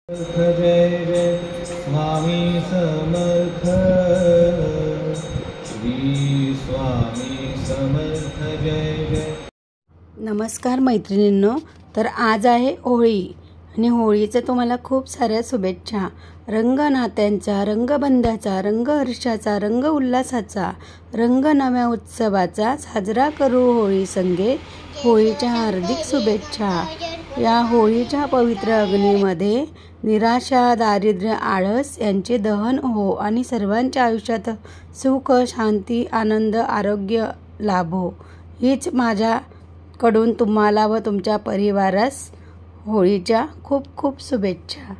जय जय स्वामी समर्थ श्री स्वामी समर्थ जय जय। नमस्कार मैत्रिणींनो, तर आज आहे होळी आणि होळीच्या तुम्हाला खूप साऱ्या शुभेच्छा। रंग नात्यांचा, रंगबंधाचा, रंग हर्षाचा, रंग उल्हासाचा, रंग नव्या उत्सवाचा साजरा करू होळी संगे। होळीच्या हार्दिक शुभेच्छा। या होळीच्या पवित्र अग्नीमध्ये निराशा, दारिद्र्य, आळस यांचे दहन हो आणि सर्वांच्या आयुष्यात सुख, शांती, आनंद, आरोग्य लाभो हीच माझ्याकडून तुम्हाला व तुमच्या परिवारास होळीच्या खूप खूप शुभेच्छा।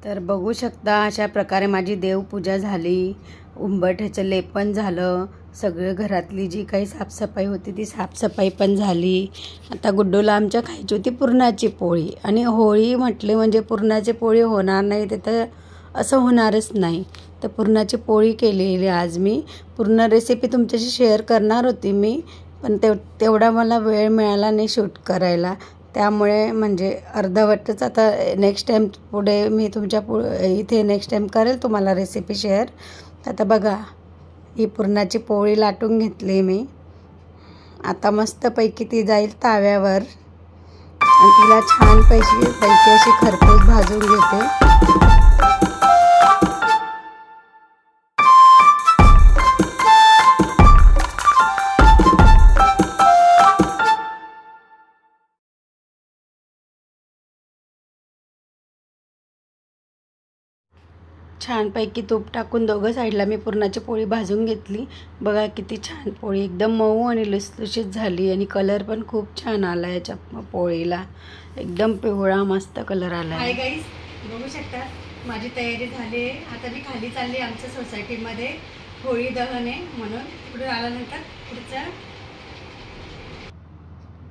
तर बघू शकता अशा प्रकारे माझी देवपूजा झाली, उंबरठ्याचं लेपन झालं, सगळं घरातली जी काही साफसफाई होती ती साफसफाई पण झाली। आता गुड्डूला आमच्या खायची होती पुरणाची पोळी आणि होळी म्हटले म्हणजे पुरणाची पोळी होणार नाही ते तर असं होणारच नाही। तर पुरणाची पोळी केलेली आज मी। पूर्ण रेसिपी तुमच्याशी शेअर करणार होती मी, पण तेवढा मला वेळ मिळाला नाही शूट करायला, त्यामुळे म्हणजे अर्धवटच। आता नेक्स्ट टाईम पुढे मी तुमच्या इथे नेक्स्ट टाईम करेल तुम्हाला रेसिपी शेअर। आता बघा ही पुरणाची पोळी लाटून घेतली मी। आता मस्तपैकी ती जाईल ताव्यावर आणि तिला छान पैकी अशी खरपूस भाजून घेते। छानपैकी तूप टाकून दोघं साईडला मी पुरणाची पोळी भाजून घेतली। बघा किती छान पोळी एकदम मऊ आणि लुसलुशीत झाली आणि कलर पण खूप छान आला याच्या पोळीला, एकदम पिवळा मस्त कलर आला। हाय गाईस, बघू शकता माझी तयारी झाली आहे। आता मी खाली चालली आमच्या सोसायटीमध्ये होळी दहन आहे म्हणून। पुढे आल्यानंतर पुढचं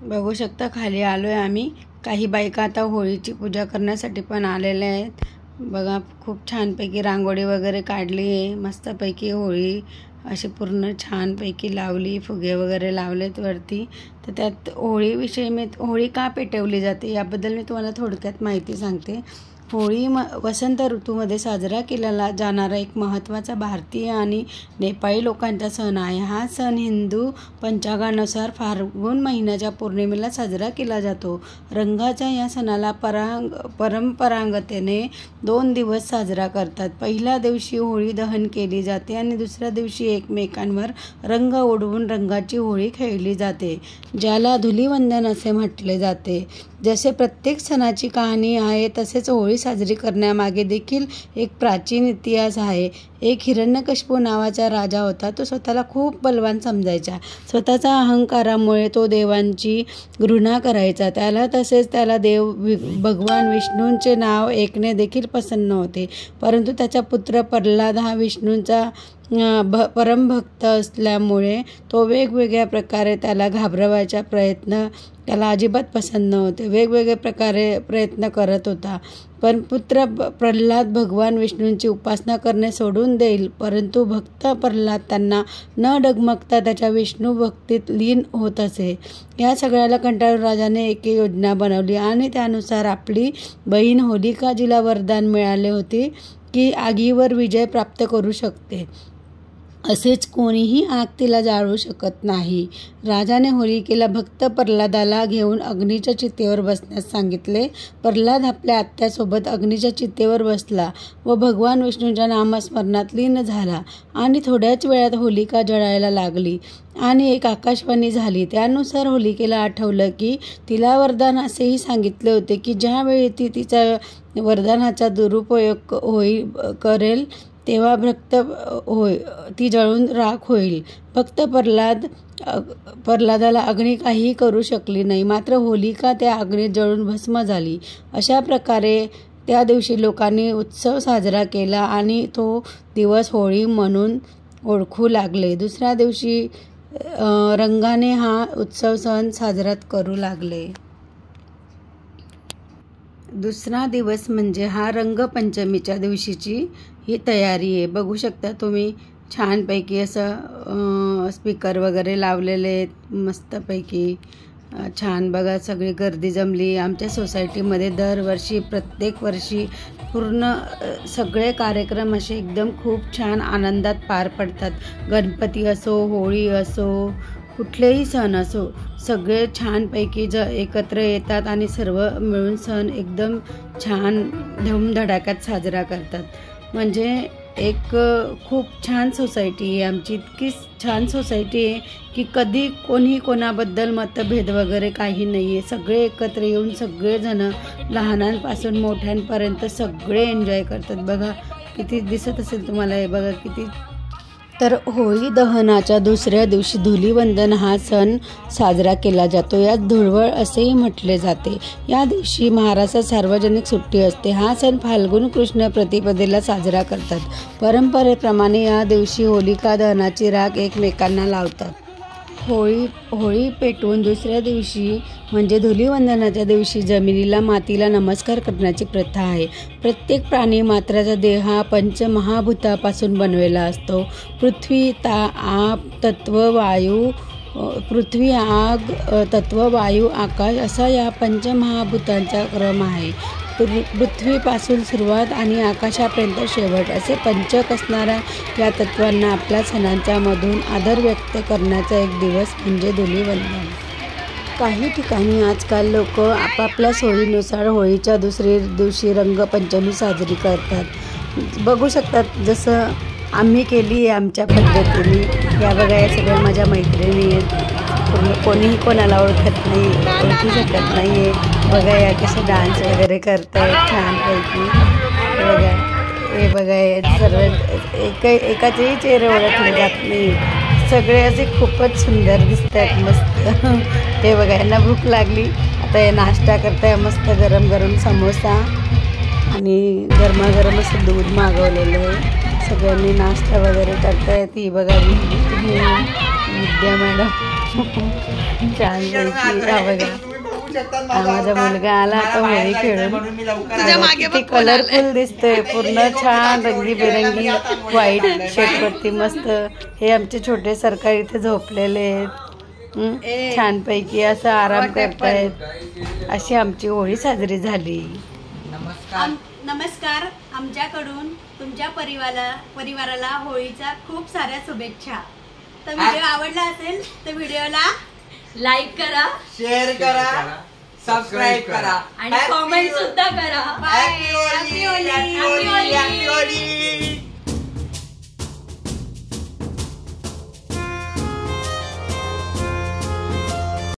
बघू शकता खाली आलोय आम्ही। काही बायका आता होळीची पूजा करण्यासाठी पण आलेल्या आहेत। बघा खूप छानपैकी रांगोळी वगैरे काढली आहे, मस्तपैकी होळी अशी पूर्ण छानपैकी लावली, फुगे वगैरे लावलेत वरती। तर त्यात होळीविषयी मी होळी का पेटवली जाते याबद्दल मी तुम्हाला थोडक्यात माहिती सांगते। होळी वसंत ऋतूमध्ये साजरा केला जाणारा एक महत्त्वाचा भारतीय आणि नेपाळी लोकांचा सण आहे। हा सण हिंदू पंचांगानुसार फाल्गुन महिन्याच्या पौर्णिमेला साजरा केला जातो। रंगाच्या या सणाला परंपरागतेने 2 दिवस साजरा करतात। पहिल्या दिवशी होळी दहन केली जाते आणि दुसऱ्या दिवशी एकमेकांवर रंग उडवून रंगाची होळी खेळली जाते, ज्याला धुलीवंदन असे म्हटले जाते। जसे प्रत्येक सणाची कहाणी आहे तसेच होळी साजरी करण्यामागे देखील एक प्राचीन इतिहास आहे। एक हिरण्यकशिपू नावाचा राजा होता। तो स्वतःला खूप बलवान समजायचा। स्वतःच्या अहंकारामुळे तो देवांची घृणा करायचा। तसेच त्याला भगवान विष्णूंचे नाव ऐकणे देखील पसंत नव्हते। परंतु त्याचा पुत्र प्रल्हाद हा विष्णूंचा परमभक्त असल्यामुळे तो वेगवेगळ्या प्रकारे त्याला घाबरवायचा प्रयत्न त्याला अजिबात पसंत नव्हते। वेगवेगळे प्रकारे प्रयत्न करत होता, पण पुत्र प्रल्हाद भगवान विष्णूंची उपासना करणे सोडून देईल, परंतु भक्त प्रल्हाद त्यांना न डगमगता त्याच्या विष्णू भक्तीत लीन होत असे। या सगळ्याला कंटाळून राजाने एक योजना बनवली आणि त्यानुसार आपली बहीण होलिका, जिला वरदान मिळाले होते की आगीवर विजय प्राप्त करू शकते, असेच कोणीही आग तिला जाळू शकत नाही। राजाने होलिकेला भक्त प्रल्हादाला घेऊन अग्नीच्या चितेवर बसण्यास सांगितले। प्रल्हाद आपल्या आत्यासोबत अग्नीच्या चितेवर बसला व भगवान विष्णूंच्या नामस्मरणात लीन झाला आणि थोड्याच वेळात होलिका जळायला लागली आणि एक आकाशवाणी झाली। त्यानुसार होलिकेला आठवलं की तिला वरदान असेही सांगितले होते की ज्यावेळी ती तिच्या वरदानाचा दुरुपयोग करेल तेव्हा ती जळून राख होईल। भक्त प्रल्हादाला अग्नी काहीही करू शकली नाही, मात्र होलिका त्या अग्नीत जळून भस्म झाली। अशा प्रकारे त्या दिवशी लोकांनी उत्सव साजरा केला आणि तो दिवस होळी म्हणून ओळखू लागले। दुसऱ्या दिवशी रंगाने हा उत्सव सण साजरा करू लागले। दुसरा दिवस म्हणजे हा रंगपंचमीच्या दिवशीची ही तयारी आहे। बघू शकता तुम्ही छानपैकी असं स्पीकर वगैरे लावलेले आहेत मस्तपैकी छान बघा सगळी गर्दी जमली. आमच्या सोसायटीमध्ये दरवर्षी प्रत्येक वर्षी पूर्ण सगळे कार्यक्रम असे एकदम खूप छान आनंदात पार पडतात. गणपती असो, होळी असो, कुठलेही सण असो, सगळे छानपैकी एकत्र येतात आणि सर्व मिळून सण एकदम छान धूमधडाक्यात साजरा करतात. म्हणजे एक खूप छान सोसायटी आहे आमची. इतकी छान सोसायटी आहे की कधी कोणी कोणाबद्दल मतभेद वगैरे काही नाही आहे. सगळे एकत्र येऊन सगळेजणं लहानांपासून मोठ्यांपर्यंत सगळे एन्जॉय करतात. बघा किती दिसत असेल तुम्हाला हे बघा किती. तर होळी दहनाच्या दुसऱ्या दिवशी धुलीवंदन हा सण साजरा केला जातो. यात धुळवड असेही म्हटले जाते. या दिवशी महाराष्ट्रात सार्वजनिक सुट्टी असते. हा सण फाल्गुन कृष्ण प्रतिपदेला साजरा करतात. परंपरेप्रमाणे या दिवशी होलिका दहनाची राख एकमेकांना लावतात. होळी पेटवून दुसऱ्या दिवशी म्हणजे धुलीवंदनाच्या दिवशी जमिनीला मातीला नमस्कार करण्याची प्रथा आहे. प्रत्येक प्राणी मात्राचा देह हा पंचमहाभूतापासून बनलेला असतो. पृथ्वी, आग, तत्व, वायू, आकाश असा या पंचमहाभूतांचा क्रम आहे. पृथ्वीपासून सुरुवात आणि आकाशापर्यंत शेवट असे पंचक असणाऱ्या या तत्वांना आपल्या सणांच्या मधून आदर व्यक्त करण्याचा एक दिवस म्हणजे धुलीवंदन. काही ठिकाणी आजकाल लोक आपापल्या सोयीनुसार होळीच्या दुसऱ्या दिवशी रंगपंचमी साजरी करतात. बघू शकतात जसं आम्ही केली आहे आमच्या पद्धतीने. या बघा या सगळ्या माझ्या मैत्रिणी आहेत. कोणीही कोणाला ओळखू शकत नाही आहे. बघा या कसे डान्स वगैरे करत आहेत छानपैकी. हे बघा हे सर्व एकाचेही चेहरे ओळखले जात नाही. सगळे असे खूपच सुंदर दिसत आहेत मस्त. हे बघा यांना भूक लागली आता हे नाश्ता करताय. मस्त गरम गरम समोसा आणि गरमागरम असं दूध मागवलेलं आहे. सगळ्यांनी नाश्ता वगैरे करतायत. ही बघा विद्या मॅडम छानपैकी. हा बघा माझा मुलगा आला आता होळी खेळून. किती कलरफुल दिसतोय पूर्ण छान रंगीबेरंगी व्हाईट शेपवरती मस्त. हे आमचे छोटे सरकार इथे झोपलेले आहेत छानपैकी असं आराम करतायत. अशी आमची होळी साजरी झाली. नमस्कार. आमच्याकडून तुमच्या परिवाराला होळीच्या खूप साऱ्या शुभेच्छा. तर व्हिडिओ आवडला असेल तर व्हिडिओला लाईक करा, शेअर करा, सबस्क्राईब करा आणि कमेंट सुद्धा करा. बाय. हॅपी होळी.